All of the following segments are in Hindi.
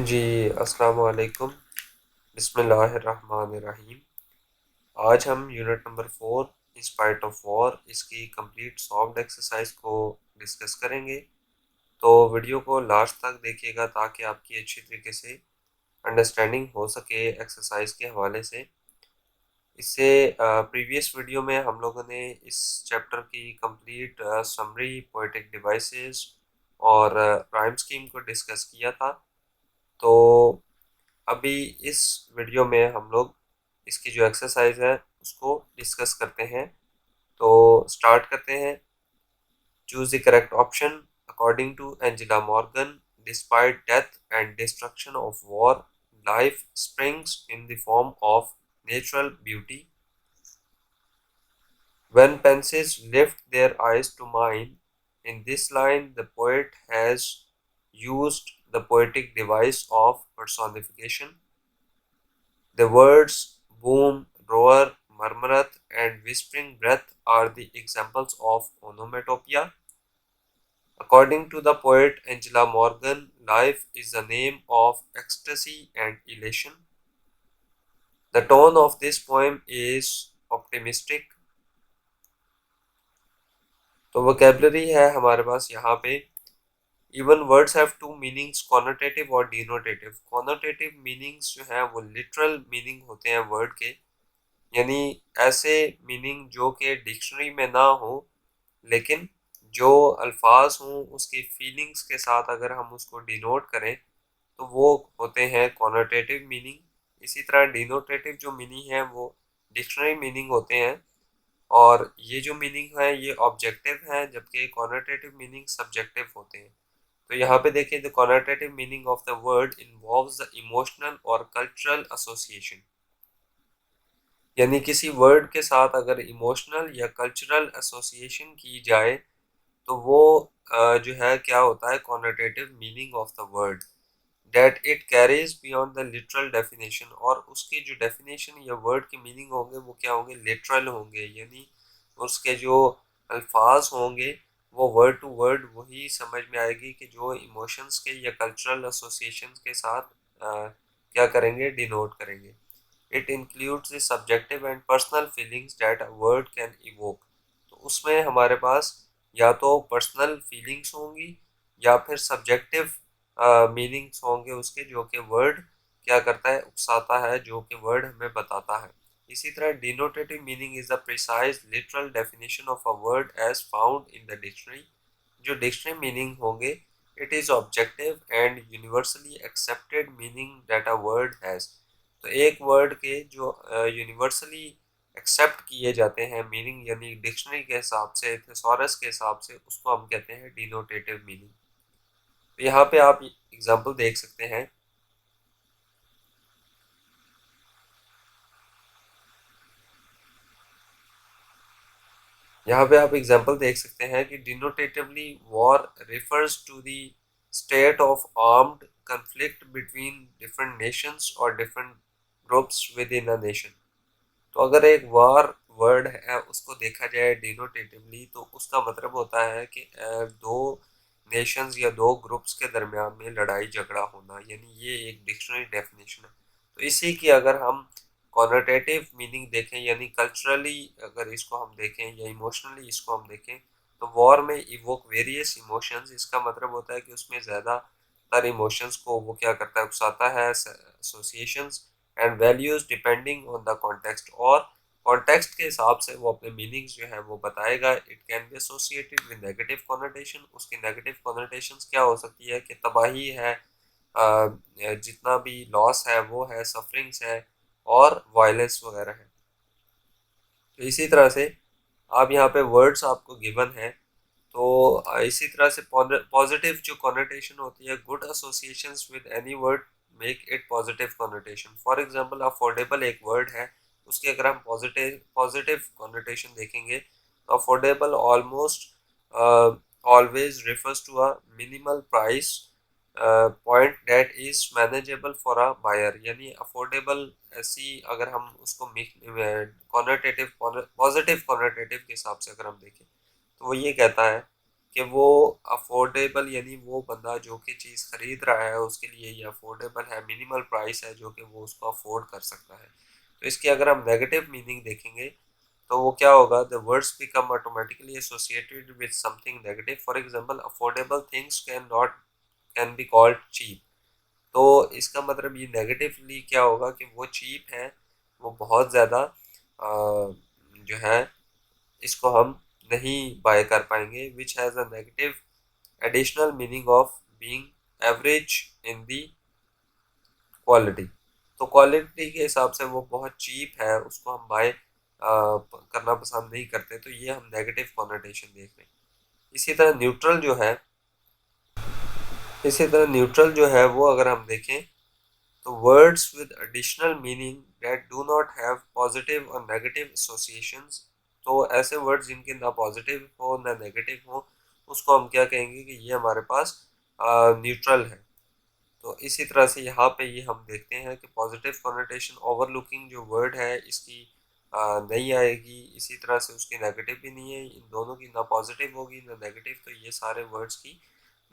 जी, अस्सलाम वालेकुम। बिस्मिल्लाहिर्रहमानिर्रहीम। आज हम unit number 4 in spite of war इसकी कंप्लीट सॉल्व्ड एक्सरसाइज को डिस्कस करेंगे। तो वीडियो को लास्ट तक देखिएगा ताकि आपकी अच्छी तरीके से अंडरस्टैंडिंग हो सके एक्सरसाइज के हवाले से। इससे प्रीवियस वीडियो में हम लोगों ने इस चैप्टर की कंप्लीट समरी, पोएटिक डिवाइसेस और राइम स्कीम को डिस्कस किया था। तो अभी इस वीडियो में हम लोग इसकी जो एक्सरसाइज है उसको डिस्कस करते हैं। तो स्टार्ट करते हैं। Choose the correct option. According to Angela Morgan, despite death and destruction of war, life springs in the form of natural beauty. When pensives lift their eyes to mine, in this line the poet has used the poetic device of personification. The words boom, roar, murmureth, and whispering breath are the examples of onomatopoeia. According to the poet Angela Morgan, life is the name of ecstasy and elation. The tone of this poem is optimistic. तो vocabulary है हमारे पास यहाँ पे। Even words have two meanings, connotative और denotative. Connotative meanings जो है वो literal meaning होते हैं word के, यानी ऐसे मीनिंग जो कि डिक्शनरी में ना हो, लेकिन जो अल्फाज हों उसकी फीलिंग्स के साथ अगर हम उसको डिनोट करें तो वो होते हैं कॉनोटेटिव मीनिंग। इसी तरह डिनोटेटिव जो मीनिंग है वो डिक्शनरी मीनिंग होते हैं, और ये जो मीनिंग है ये ऑब्जेक्टिव है, जबकि कॉनोटेटिव मीनिंग सब्जेक्टिव होते हैं। तो यहाँ पे देखिए, the connotative meaning of the word involves the emotional और कल्चरल एसोसिएशन, यानी किसी वर्ड के साथ अगर इमोशनल या कल्चरल एसोसिएशन की जाए तो वो जो है क्या होता है, connotative meaning of the word. That it carries beyond the literal definition, और उसकी जो डेफिनेशन या वर्ड के मीनिंग होंगे वो क्या होंगे, लिटरल होंगे, यानी उसके जो अल्फाज होंगे वो वर्ड टू वर्ड वही समझ में आएगी कि जो इमोशंस के या कल्चरल एसोसिएशन के साथ क्या करेंगे, डिनोट करेंगे। It includes the subjective and personal feelings that a word can evoke. तो उसमें हमारे पास या तो पर्सनल फीलिंग्स होंगी या फिर सब्जेक्टिव मीनिंग्स होंगे उसके, जो कि वर्ड क्या करता है, उकसाता है, जो कि वर्ड हमें बताता है। इसी तरह denotative meaning is the precise literal definition of a word as found in the dictionary. जो डिक्शनरी मीनिंग होंगे, it is objective and universally accepted meaning that a word has. तो एक वर्ड के जो यूनिवर्सली एक्सेप्ट किए जाते हैं मीनिंग, यानी डिक्शनरी के हिसाब से, थिसॉरस के हिसाब से, उसको हम कहते हैं डिनोटेटिव मीनिंग। तो यहाँ पे आप एग्जांपल देख सकते हैं। यहाँ पे आप एग्जांपल देख सकते हैं कि denotatively war refers to the state of armed conflict between different nations और different groups within a nation. तो अगर एक वार वर्ड है उसको देखा जाए डिनोटेटिवली तो उसका मतलब होता है कि दो नेशंस या दो ग्रुप्स के दरमियान में लड़ाई झगड़ा होना, यानी ये एक डिक्शनरी डेफिनेशन है। तो इसी की अगर हम कॉनोटेटिव मीनिंग देखें, यानी कल्चरली अगर इसको हम देखें या इमोशनली इसको हम देखें, तो वॉर में इवोक वेरियस इमोशंस, इसका मतलब होता है कि उसमें ज़्यादातर इमोशंस को वो क्या करता है, उकसाता है, associations and values depending on the context, और कॉन्टेक्स्ट के हिसाब से वो अपने मीनिंग्स जो है वो बताएगा। It can be associated with negative connotation. उसकी नेगेटिव कॉनोटेशंस क्या हो सकती है कि तबाही है, जितना भी लॉस है वो है, सफरिंग्स है, और वायलेंस वगैरह है। तो इसी तरह से आप यहाँ पे वर्ड्स आपको गिवन है, तो इसी तरह से पॉजिटिव जो कॉनोटेशन होती है, good associations with any word make it positive connotation. For example affordable एक वर्ड है, उसके अगर हम पॉजिटिव पॉजिटिव कॉनोटेशन देखेंगे तो affordable almost always refers to a minimal price point that is manageable for a buyer, यानी अफोर्डेबल ऐसी अगर हम उसको कॉनोटेटिव पॉजिटिव कॉनोटेटिव के हिसाब से अगर हम देखें तो वो ये कहता है कि वो अफोर्डेबल, यानी वो बंदा जो कि चीज़ खरीद रहा है उसके लिए ये अफोर्डेबल है, मिनिमल प्राइस है जो कि वो उसको अफोर्ड कर सकता है। तो इसकी अगर हम नेगेटिव मीनिंग देखेंगे तो वो क्या होगा, the words become automatically associated with something negative. For example, affordable things can be called cheap. तो इसका मतलब ये नेगेटिवली क्या होगा कि वो चीप है, वो बहुत ज़्यादा जो है इसको हम नहीं बाय कर पाएंगे, which has a negative additional meaning of being average in the quality. तो क्वालिटी के हिसाब से वो बहुत चीप है, उसको हम बाय करना पसंद नहीं करते, तो ये हम नेगेटिव कॉनोटेशन देख रहे हैं। इसी तरह न्यूट्रल जो है वो अगर हम देखें तो words with additional meaning that do not have positive और नेगेटिव एसोसिएशंस। तो ऐसे वर्ड्स जिनके ना पॉजिटिव हो ना नेगेटिव हो, उसको हम क्या कहेंगे कि ये हमारे पास न्यूट्रल है। तो इसी तरह से यहाँ पे ये हम देखते हैं कि पॉजिटिव कॉनोटेशन ओवरलुकिंग जो वर्ड है इसकी नहीं आएगी, इसी तरह से उसकी नेगेटिव भी नहीं है, इन दोनों की ना पॉजिटिव होगी ना नेगेटिव, तो ये सारे वर्ड्स की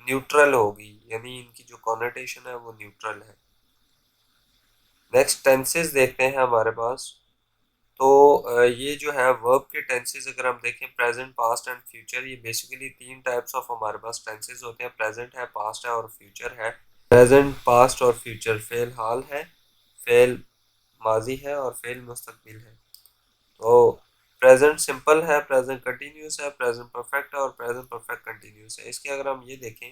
न्यूट्रल होगी, यानी इनकी जो कॉनोटेशन है वो न्यूट्रल है। नेक्स्ट टेंसेस देखते हैं हमारे पास। तो ये जो है वर्ब के टेंसेस अगर हम देखें, प्रेजेंट, पास्ट एंड फ्यूचर, ये बेसिकली तीन टाइप्स ऑफ हमारे पास टेंसेस होते हैं। प्रेजेंट है, पास्ट है और फ्यूचर है। प्रेजेंट, पास्ट और फ्यूचर फेल हाल है, फेल माजी है और फेल मुस्तकबिल है। तो प्रेजेंट सिंपल है, प्रेजेंट कंटिन्यूस है, प्रेजेंट परफेक्ट है और प्रेजेंट परफेक्ट कंटिन्यूस है। इसके अगर हम ये देखें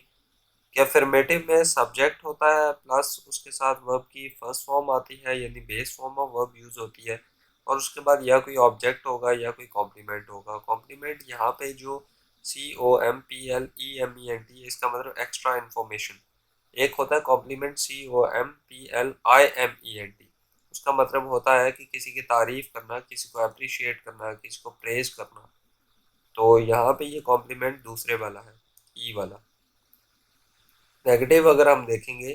कि अफर्मेटिव में सब्जेक्ट होता है प्लस उसके साथ वर्ब की फर्स्ट फॉर्म आती है, यानी base form of verb use होती है, और उसके बाद या कोई ऑब्जेक्ट होगा या कोई कॉम्प्लीमेंट होगा। कॉम्प्लीमेंट यहाँ पे जो COMPLEMENT, इसका मतलब एक्स्ट्रा इन्फॉर्मेशन। एक होता है कॉम्प्लीमेंट COMPLIMENT, उसका मतलब होता है कि किसी की तारीफ करना, किसी को अप्रिशिएट करना, किसी को प्रेज करना। तो यहाँ पे ये कॉम्प्लीमेंट दूसरे वाला है, ई वाला। नेगेटिव अगर हम देखेंगे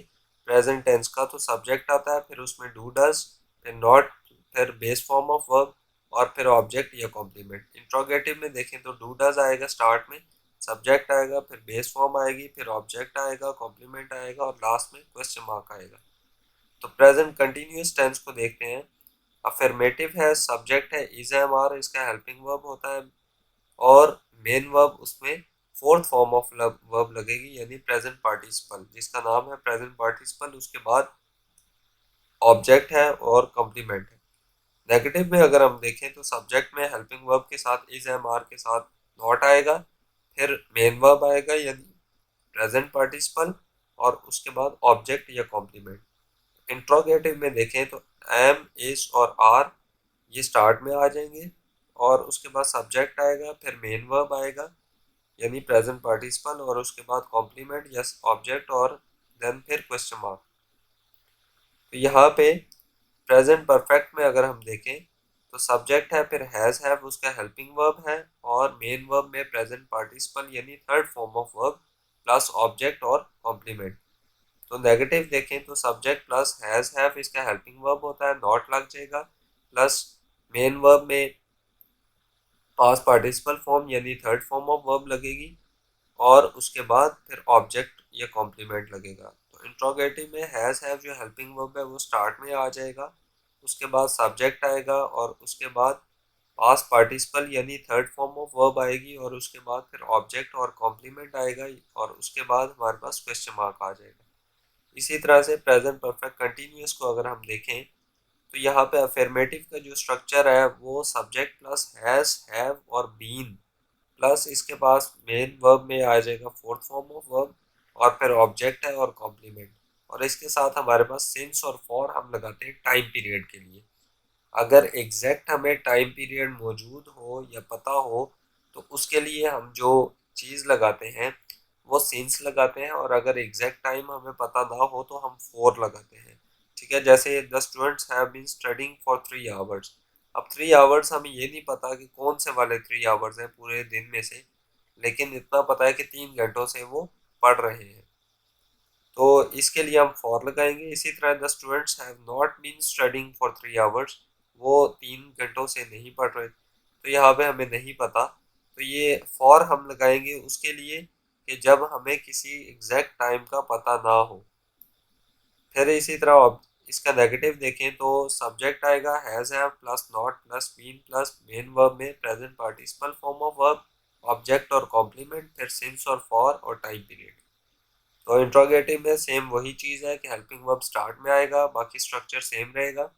प्रेजेंट टेंस का, तो सब्जेक्ट आता है, फिर उसमें डू डज, फिर नॉट, फिर बेस फॉर्म ऑफ वर्ब और फिर ऑब्जेक्ट या कॉम्प्लीमेंट। इंट्रोगेटिव में देखें तो डू डज आएगा स्टार्ट में, सब्जेक्ट आएगा, फिर बेस फॉर्म आएगी, फिर ऑब्जेक्ट आएगा, कॉम्प्लीमेंट आएगा और लास्ट में क्वेश्चन मार्क आएगा। तो प्रेजेंट कंटिन्यूस टेंस को देखते हैं। अफर्मेटिव है, सब्जेक्ट है इज एम आर, इसका हेल्पिंग वर्ब होता है, और मेन वर्ब उसमें फोर्थ फॉर्म ऑफ वर्ब लगेगी, यानी प्रेजेंट पार्टिसिपल, जिसका नाम है प्रेजेंट पार्टिसिपल, उसके बाद ऑब्जेक्ट है और कॉम्प्लीमेंट है। नेगेटिव में अगर हम देखें तो सब्जेक्ट में हेल्पिंग वर्ब के साथ इज एम आर के साथ नॉट आएगा, फिर मेन वर्ब आएगा यानी प्रेजेंट पार्टिसिपल, और उसके बाद ऑब्जेक्ट या कॉम्प्लीमेंट। इंट्रोगेटिव में देखें तो एम, इज और आर ये स्टार्ट में आ जाएंगे, और उसके बाद सब्जेक्ट आएगा, फिर मेन वर्ब आएगा यानी प्रेजेंट पार्टिसिपल, और उसके बाद कॉम्प्लीमेंट या ऑब्जेक्ट और देन फिर क्वेश्चन मार्क। तो यहाँ पे प्रेजेंट परफेक्ट में अगर हम देखें तो सब्जेक्ट है, फिर हैज हैव उसका हेल्पिंग वर्ब है, और मेन वर्ब में प्रेजेंट पार्टिसिपल यानी third form of verb plus object और कॉम्प्लीमेंट। तो नेगेटिव देखें तो सब्जेक्ट प्लस हैज हैव इसका हेल्पिंग वर्ब होता है, नॉट लग जाएगा, प्लस मेन वर्ब में पास्ट पार्टिसिपल फॉर्म यानी थर्ड फॉर्म ऑफ वर्ब लगेगी, और उसके बाद फिर ऑब्जेक्ट या कॉम्प्लीमेंट लगेगा। तो इंट्रोगेटिव में हैज़ हैव जो हेल्पिंग वर्ब है वो स्टार्ट में आ जाएगा, उसके बाद सब्जेक्ट आएगा, और उसके बाद पास्ट पार्टिसिपल यानी थर्ड फॉर्म ऑफ वर्ब आएगी, और उसके बाद फिर ऑब्जेक्ट और कॉम्प्लीमेंट आएगा, और उसके बाद हमारे पास क्वेश्चन मार्क आ जाएगा। इसी तरह से प्रेजेंट परफेक्ट कंटिन्यूस को अगर हम देखें तो यहाँ पे अफर्मेटिव का जो स्ट्रक्चर है वो सब्जेक्ट प्लस हैज़, हैव और बीन, प्लस इसके पास मेन वर्ब में आ जाएगा फोर्थ फॉर्म ऑफ वर्ब, और फिर ऑब्जेक्ट है और कॉम्प्लीमेंट, और इसके साथ हमारे पास सिंस और फॉर हम लगाते हैं टाइम पीरियड के लिए। अगर एग्जैक्ट हमें टाइम पीरियड मौजूद हो या पता हो तो उसके लिए हम जो चीज़ लगाते हैं वो सिंस लगाते हैं, और अगर एग्जैक्ट टाइम हमें पता ना हो तो हम फॉर लगाते हैं। ठीक है, जैसे the students have been studying for 3 hours. अब 3 आवर्स हमें ये नहीं पता कि कौन से वाले 3 आवर्स हैं पूरे दिन में से, लेकिन इतना पता है कि 3 घंटों से वो पढ़ रहे हैं, तो इसके लिए हम फॉर लगाएंगे। इसी तरह the students have not been studying for 3 hours, वो 3 घंटों से नहीं पढ़ रहे, तो यहाँ पे हमें नहीं पता, तो ये फॉर हम लगाएंगे उसके लिए कि जब हमें किसी एग्जैक्ट टाइम का पता ना हो। फिर इसी तरह इसका नेगेटिव देखें तो सब्जेक्ट आएगा has have plus not plus been plus main verb में present participle form of verb, object और कॉम्प्लीमेंट, फिर सिंस और फॉर और टाइम पीरियड। तो इंट्रोगेटिव में सेम वही चीज़ है कि हेल्पिंग वर्ब स्टार्ट में आएगा, बाकी स्ट्रक्चर सेम रहेगा।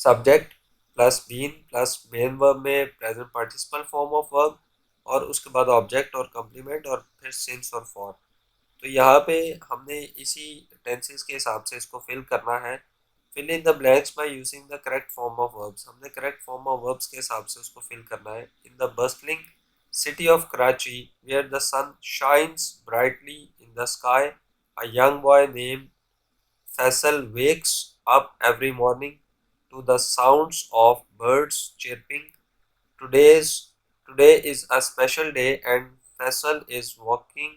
Subject plus been plus main verb में present participle form of verb, और उसके बाद ऑब्जेक्ट और कॉम्प्लीमेंट और फिर सिंस और फॉर। तो यहाँ पे हमने इसी टेंसेस के हिसाब से इसको फिल करना है। Fill in the blanks by using the correct form of verbs, हमने करेक्ट फॉर्म ऑफ वर्ब्स के हिसाब से उसको फिल करना है। In the bustling city of Karachi where the sun shines brightly in the sky, a young boy named Faisal wakes up every morning to the sounds of birds chirping. Today's Today is a special day and Faisal is waking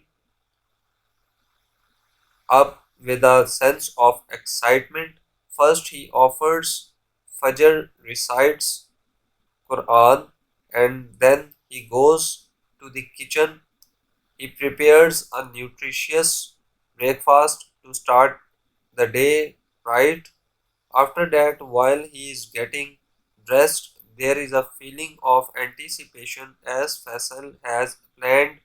up with a sense of excitement. First he offers Fajr, recites Quran, and then he goes to the kitchen. He prepares a nutritious breakfast to start the day right. After that, while he is getting dressed, there is a feeling of anticipation as Faisal has planned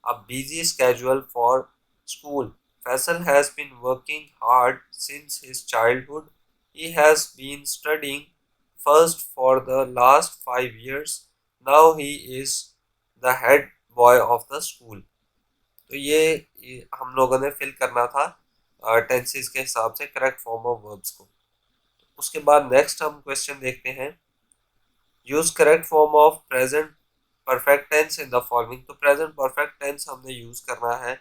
a busy schedule for school. Faisal has been working hard since his childhood. He has been studying first for the last 5 years. Now he is the head boy of the school. तो ये हम लोगों ने फिल करना था टेंसेस के हिसाब से करेक्ट फॉर्म ऑफ वर्ब्स को। उसके बाद नेक्स्ट हम क्वेश्चन देखते हैं, use correct form of present perfect tense in the following. तो प्रेजेंट परफेक्ट टेंस हमने यूज करना है,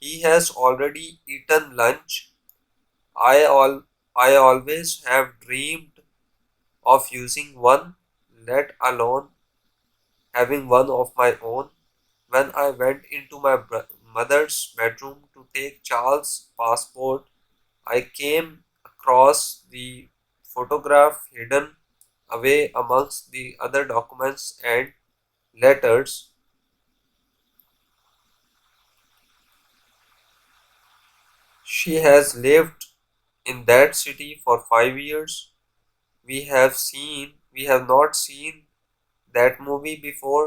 he has already eaten lunch, I all I always have dreamed of using one, let alone having one of my own. When I went into my mother's bedroom to take Charles' passport, I came across the photograph hidden away amongst the other documents and letters. She has lived in that city for 5 years. We have not seen that movie before.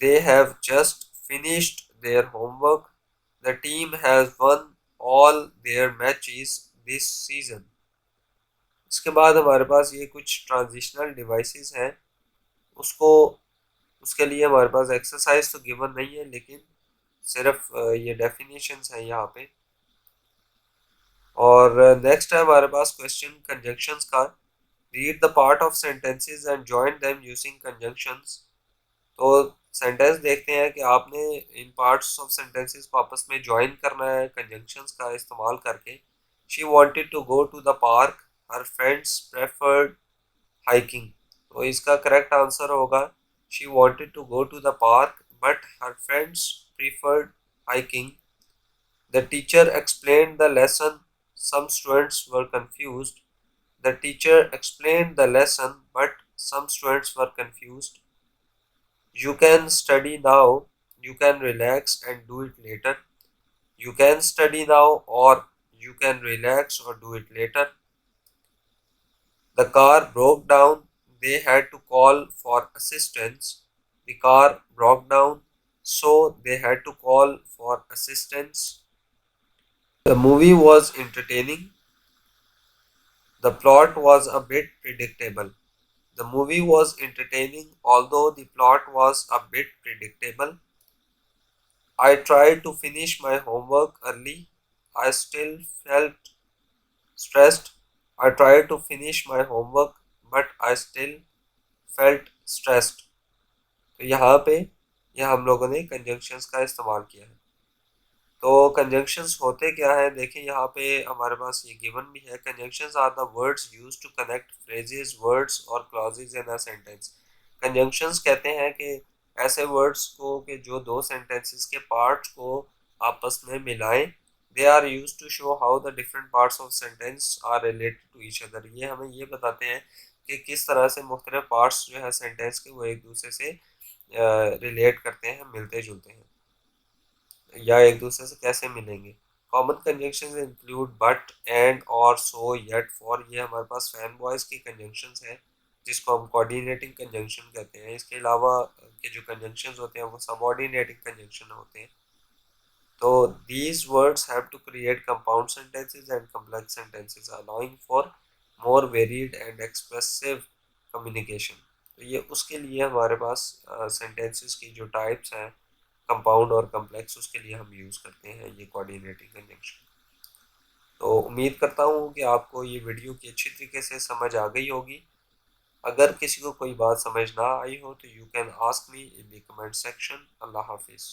They have just finished their homework. The team has won all their matches this season. इसके बाद हमारे पास ये कुछ ट्रांजिशनल डिवाइसेस हैं, उसको उसके लिए हमारे पास एक्सरसाइज तो गिवन नहीं है, लेकिन सिर्फ ये डेफिनेशंस हैं यहाँ पे। और नेक्स्ट है हमारे पास क्वेश्चन कंजंक्शंस का। Read the part of sentences and join them using conjunctions. तो सेंटेंस देखते हैं कि आपने इन पार्ट्स ऑफ सेंटेंसेस को आपस में ज्वाइन करना है कंजंक्शंस का इस्तेमाल करके। She wanted to go to the park, her friends preferred hiking. तो इसका करेक्ट आंसर होगा she wanted to go to the park but her friends preferred hiking. The teacher explained the lesson, some students were confused. The teacher explained the lesson but some students were confused. You can study now, you can relax and do it later. You can study now or you can relax or do it later. The car broke down, they had to call for assistance. The car broke down, so they had to call for assistance. The movie was entertaining. The plot was a bit predictable. The movie was entertaining, although the plot was a bit predictable. I tried to finish my homework early. I still felt stressed. I tried to finish my homework, but I still felt stressed. तो यहाँ पे यह हम लोगों ने कंजंक्शंस का इस्तेमाल किया है। तो कंजंक्शंस होते क्या है, देखिए यहाँ पे हमारे पास ये गिवन भी है, conjunctions are the words used to connect phrases, words और clauses in a sentence. Conjunctions कहते हैं कि ऐसे वर्ड्स को कि जो दो सेंटेंसेस के पार्ट्स को आपस में मिलाएं। They are used to show how the different parts of sentence are related to each other. ये हमें ये बताते हैं कि किस तरह से मुख्तलिफ पार्ट्स जो है सेंटेंस के वो एक दूसरे से रिलेट करते हैं, मिलते जुलते हैं या एक दूसरे से कैसे मिलेंगे। Common conjunction include but, and, और, सो, येट, फॉर। ये हमारे पास फैन वॉइस की कंजंक्शंस हैं जिसको हम कोऑर्डिनेटिंग कंजंक्शन कहते हैं। इसके अलावा के जो कंजंक्शंस होते हैं वो सबऑर्डिनेटिंग कंजंक्शन होते हैं। तो these words have to create compound sentences and complex sentences, allowing for more varied and expressive communication। तो ये उसके लिए हमारे पास sentences की जो types हैं कंपाउंड और कम्प्लेक्स, उसके लिए हम यूज़ करते हैं ये कोऑर्डिनेटिंग कंजंक्शन। तो उम्मीद करता हूँ कि आपको ये वीडियो की अच्छी तरीके से समझ आ गई होगी। अगर किसी को कोई बात समझ ना आई हो तो you can ask me in the comment section. अल्लाह हाफिज़।